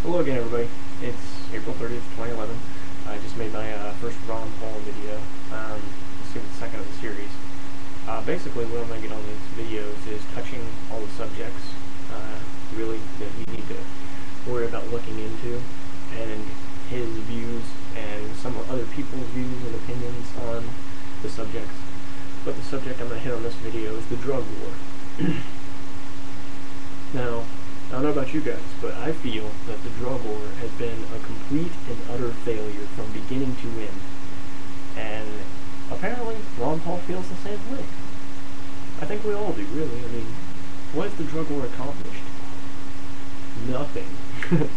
Hello again, everybody. It's April 30th, 2011. I just made my first Ron Paul video. This is the second of the series. Basically, what I'm going to get on these videos is touching all the subjects, really, that we need to worry about looking into, and his views and some other people's views and opinions on the subjects. But the subject I'm going to hit on this video is the drug war. Now, I don't know about you guys, but I feel that the drug war has been a complete and utter failure from beginning to end. And apparently, Ron Paul feels the same way. I think we all do, really. I mean, what has the drug war accomplished? Nothing. The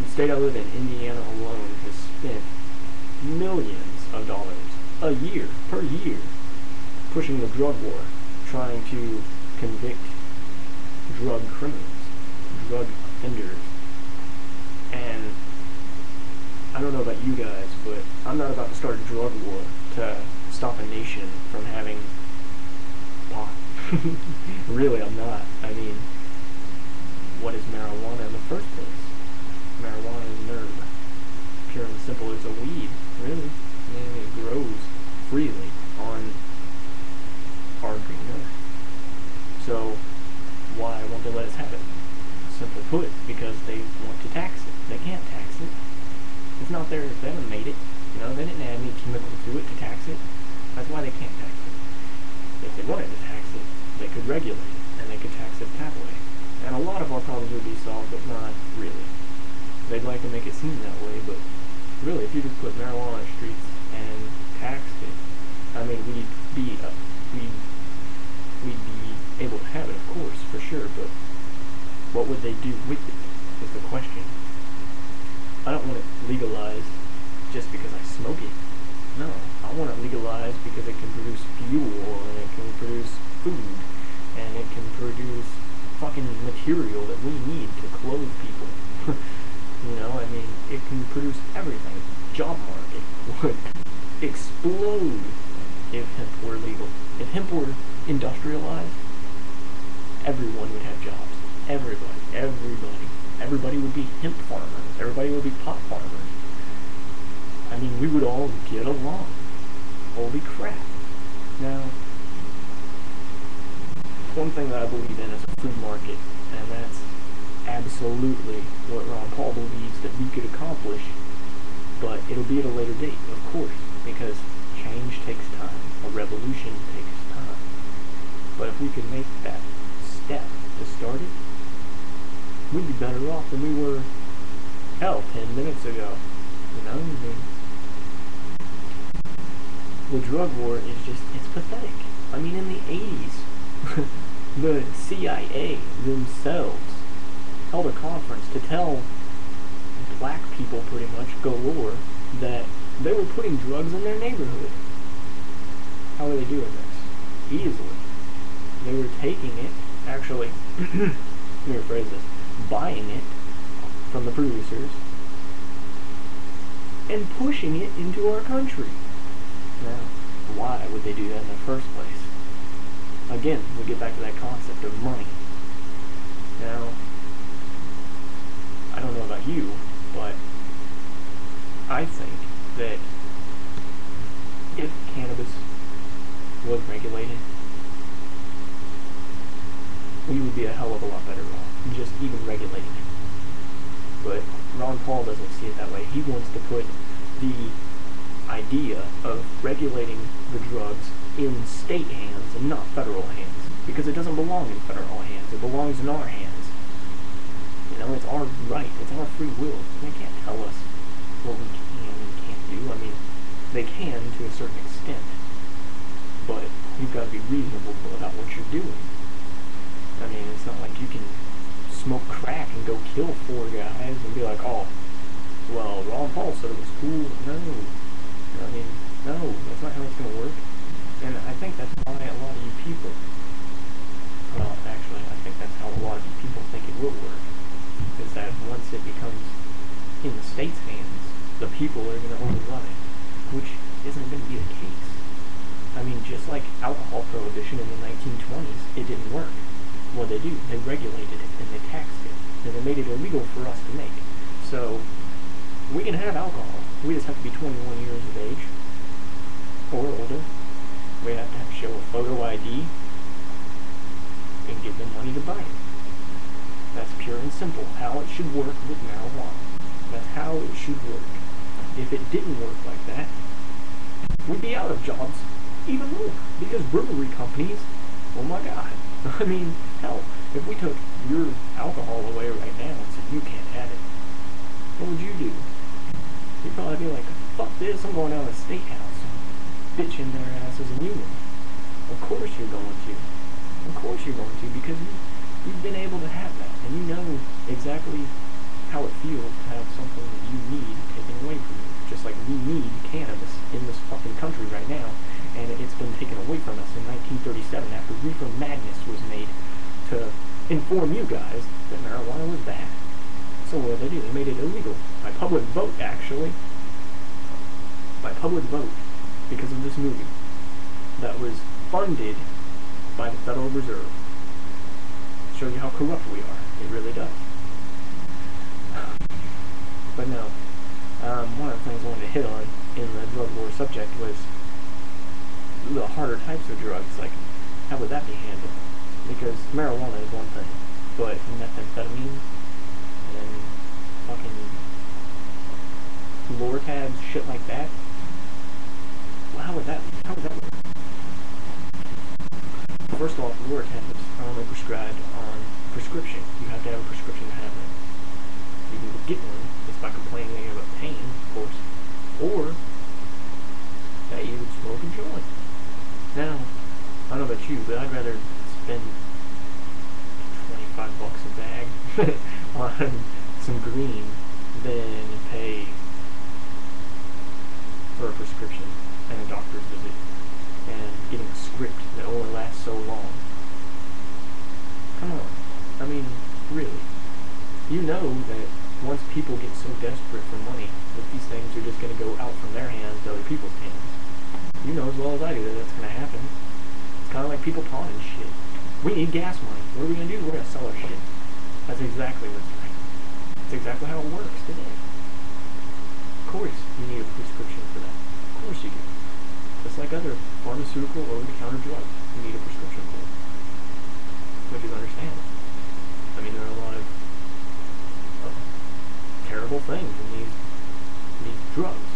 state I live in, Indiana alone, has spent millions of dollars a year, per year, pushing the drug war, trying to convict drug criminals, drug offenders. And I don't know about you guys, but I'm not about to start a drug war to stop a nation from having pot. Really, I'm not. I mean, what is marijuana in the first place? Marijuana is an herb. Pure and simple, it's a weed, really. I mean, it grows freely on our green earth. So, why won't they let us have it? Simply put, because they want to tax it. They can't tax it. It's not there. They haven't made it. You know, they didn't add any chemical to it to tax it. That's why they can't tax it. If they wanted to tax it, they could regulate it, and they could tax it that way. And a lot of our problems would be solved, but not really. They'd like to make it seem that way, but really, if you just put marijuana on the streets and taxed it, I mean, we'd be able to have it, of course, for sure, but what would they do with it is the question. I don't want it legalized just because I smoke it. No, I want it legalized because it can produce fuel, and it can produce food, and it can produce fucking material that we need to clothe people. You know, I mean, it can produce everything. Job market would explode if hemp were legal. If hemp were industrialized, everyone would have jobs. Everybody would be hemp farmers. Everybody would be pot farmers. I mean, we would all get along. Holy crap. Now, one thing that I believe in is a food market, and that's absolutely what Ron Paul believes that we could accomplish, but it'll be at a later date, of course, because change takes time. A revolution takes time. But if we could make that step to start it, we'd be better off than we were, hell, 10 minutes ago. You know, I mean, the drug war is just, it's pathetic. I mean, in the 80s, the CIA themselves held a conference to tell black people, pretty much, galore, that they were putting drugs in their neighborhood. How were they doing this? Easily. They were taking it, actually, let me rephrase this, buying it from the producers and pushing it into our country. Now, why would they do that in the first place? Again, we get back to that concept of money. Now, I don't know about you, but I think that if cannabis was regulated, we would be a hell of a lot better off, just even regulating it. But Ron Paul doesn't see it that way. He wants to put the idea of regulating the drugs in state hands and not federal hands, because it doesn't belong in federal hands. It belongs in our hands. You know, it's our right. It's our free will. They can't tell us what we can and can't do. I mean, they can to a certain extent, but you've got to be reasonable about what you're doing. I mean, it's not like you can smoke crack and go kill 4 guys and be like, oh, well, Ron Paul said it was cool. No. I mean, no, that's not how it's going to work. And I think that's why a lot of you people, well, actually, I think that's how a lot of you people think it will work, is that once it becomes in the state's hands, the people are going to overrun it, which isn't going to be the case. I mean, just like alcohol prohibition in the 1920s, it didn't work. What they do, they regulated it and they taxed it. and they made it illegal for us to make. So we can have alcohol. We just have to be 21 years of age or older. We have to show a photo ID and give them money to buy it. That's pure and simple how it should work with marijuana. That's how it should work. If it didn't work like that, we'd be out of jobs even more. Because brewery companies, oh my god. I mean, hell, if we took your alcohol away right now and said you can't have it, what would you do? You'd probably be like, fuck this, I'm going down to the state house and bitching their asses in union. Of course you're going to. Of course you're going to, because you've been able to have that, and you know exactly how it feels to have something that you need taken away from you. Just like we need cannabis in this fucking country right now, and it's been taken away from us in 1937 after Reefer Madness was made to inform you guys that marijuana was bad. So what did they do? They made it illegal by public vote, actually. By public vote, because of this movie that was funded by the Federal Reserve. Show you how corrupt we are. It really does. But no, one of the things I wanted to hit on in the drug war subject was the harder types of drugs. Like, how would that be handled? Because marijuana is one thing, but methamphetamine and fucking Lortabs, shit like that. Well, how would that work? First off, Lortabs are only prescribed on prescription. You have to have a prescription to have them. You can get one just by complaining about pain, of course, or that you would smoke a joint. Now, I don't know about you, but I'd rather spend $25 a bag on some green than pay for a prescription and a doctor's visit and getting a script that only lasts so long. Come on. I mean, really. You know that once people get so desperate for money that these things are just going to go out from their hands to other people's hands. You know as well as I do that that's going to happen. It's kind of like people pawning shit. We need gas money. What are we going to do? We're going to sell our shit. That's exactly what's happening. That's exactly how it works today. Of course you need a prescription for that. Of course you do. Just like other pharmaceutical over-the-counter drugs, you need a prescription for it. Which is understandable. I mean, there are a lot of terrible things in these drugs.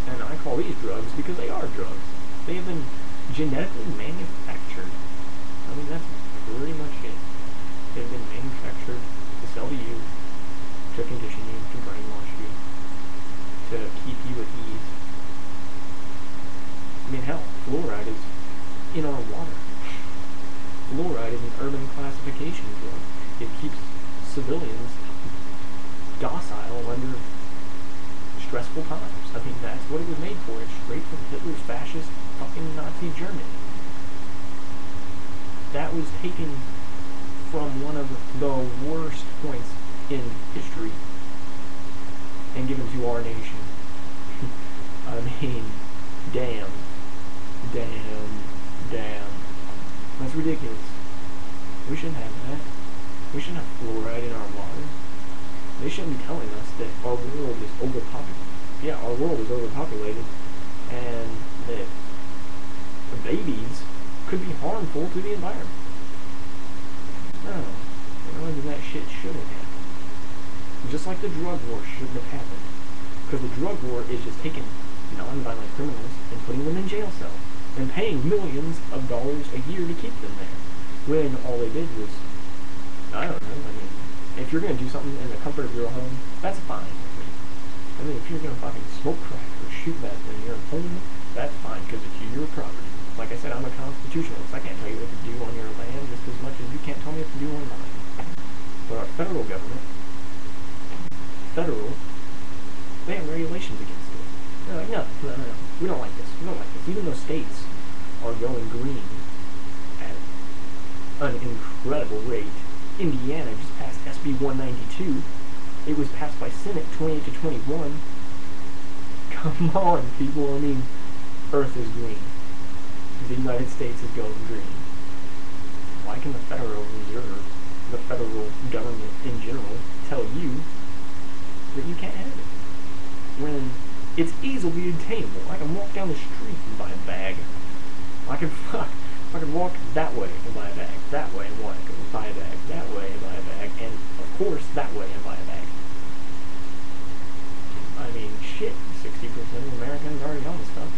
And I call these drugs because they are drugs. They have been genetically manufactured. I mean, that's pretty much it. They've been manufactured to sell to you, to condition you, to brainwash you, to keep you at ease. I mean, hell, fluoride is in our water. Fluoride is an urban classification drug. It keeps civilians docile under stressful times. I mean, that's what it was made for. It's straight from Hitler's fascist fucking Nazi Germany. That was taken from one of the worst points in history and given to our nation. I mean, damn. That's ridiculous. We shouldn't have that. We shouldn't have fluoride in our water. They shouldn't be telling us that our world is overpopulated. Yeah, our world is overpopulated, and that the babies could be harmful to the environment. No, and that shit shouldn't happen. Just like the drug war shouldn't have happened. Because the drug war is just taking non-violent criminals and putting them in jail cells and paying millions of dollars a year to keep them there. When all they did was, I don't know, I mean, if you're going to do something in the comfort of your home, that's fine with me. I mean, if you're going to fucking smoke crack or shoot meth in your home, that's fine, because it's your property. Like I said, I'm a constitutionalist. I can't tell you what to do on your land just as much as you can't tell me what to do on mine. But our federal government, they have regulations against it. They're like, no, we don't like this. Even though states are going green at an incredible rate. Indiana just passed SB 192. It was passed by Senate 28 to 21. Come on, people. I mean, Earth is green. The United States is going green. Why can the Federal Reserve the federal government in general tell you that you can't have it. When it's easily attainable. I can walk down the street and buy a bag. I can walk that way and buy a bag, that way and buy a bag, that way and buy a bag, and of course that way and buy a bag. I mean, shit, 60% of Americans already own this stuff.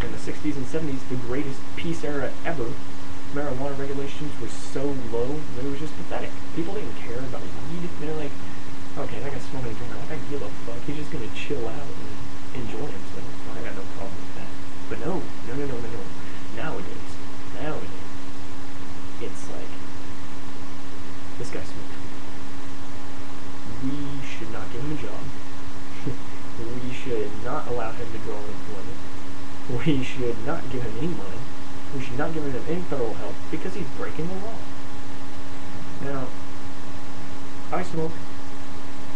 In the 60s and 70s, the greatest peace era ever, marijuana regulations were so low that it was just pathetic. People didn't care about weed. They're like, okay, that guy's smoking a joint. I don't give a fuck. He's just gonna chill out and enjoy himself. I got no problem with that. But no. Nowadays, it's like, this guy smokes weed. We should not give him a job. We should not allow him to draw unemployment. We should not give him any money. We should not give him any federal help because he's breaking the law. Now, I smoke,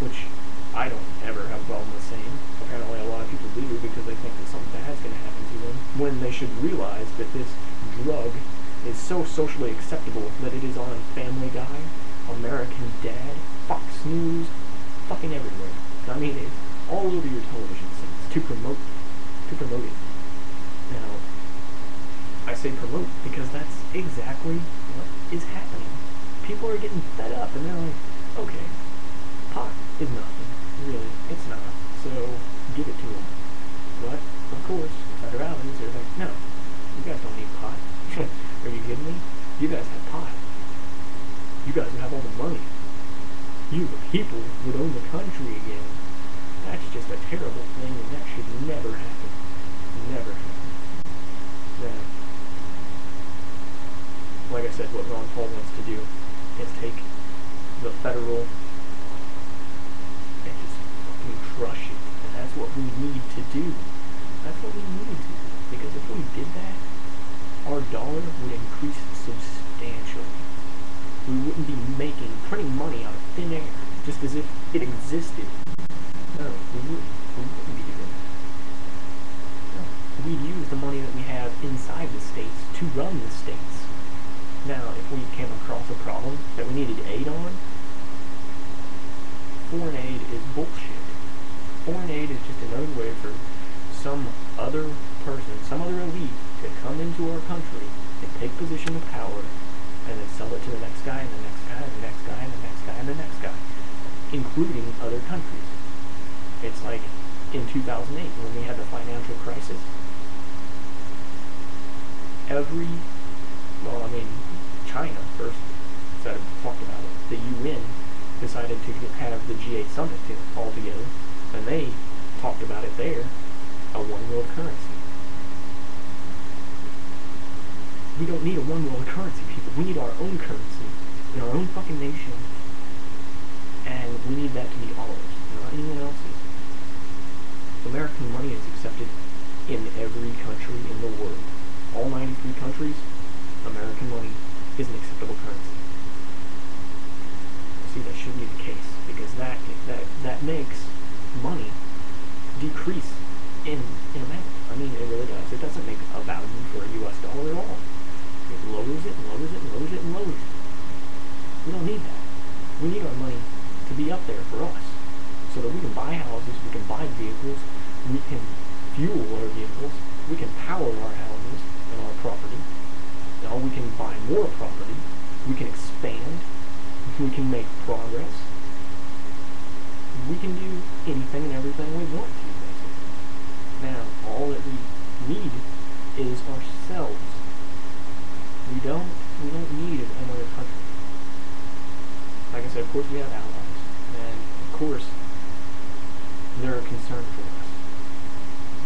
which I don't ever have a problem with saying. Apparently a lot of people do because they think that something bad's going to happen to them, when they should realize that this drug is so socially acceptable that it is on Family Guy, American Dad, Fox News, fucking everywhere. I mean, it's all over your television sets to promote it. Now, I say promote because that's exactly what is happening. People are getting fed up and they're like, okay, pot is nothing. Really, it's not. So, give it to them. But, of course, federalities are like, no, you guys don't need pot. Are you kidding me? You guys have pot. You guys would have all the money. You, the people, would own the country again. That's just a terrible thing, and that should never happen. Never happen. Now, like I said, what Ron Paul wants to do is take the federal and just fucking crush it. And that's what we need to do. That's what we need to do. Because if we did that, our dollar would increase substantially. We wouldn't be printing money out of thin air, just as if it existed. No, we wouldn't be doing that. No. We'd use the money that we have inside the states to run the states. Now, if we came across a problem that we needed aid on, foreign aid is bullshit. Foreign aid is just another way for some other person, some other elite, to come into our country and take position of power and then sell it to the next guy and the next guy and the next guy and the next guy and the next guy, including other countries. It's like in 2008 when we had the financial crisis. China first talked about it. The UN decided to have the G8 summit all together, and they talked about it there, a one world currency. We don't need a one world currency, people. We need our own currency in our own fucking nation, and we need that to be ours, not anyone else's. American money is accepted in every country in the world. All 93 countries, American money is an acceptable currency. See, that should be the case, because that makes money decrease in amount. I mean, it really does. It doesn't make a value for a US dollar at all. It lowers it and lowers it and lowers it and lowers it. We don't need that. We need our money to be up there for us, so that we can buy houses, we can buy vehicles, we can fuel our vehicles, we can power our houses and our property. Now we can buy more property, we can expand, we can make progress. We can do anything and everything we want to, basically. Now, all that we need is ourselves. We don't need another country. Like I said, of course we have allies, and of course they're a concern for us.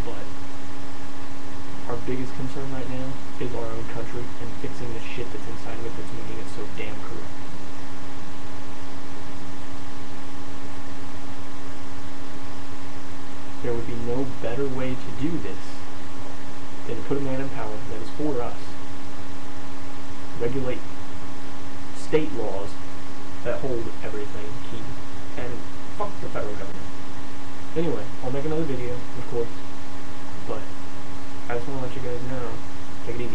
But our biggest concern right now is our own country and fixing the shit that's inside of it that's making it so damn corrupt. There would be no better way to do this than to put a man in power that is for us. Regulate state laws that hold everything key. And fuck the federal government. Anyway, I'll make another video, of course. But I just want to let you guys know, take it easy.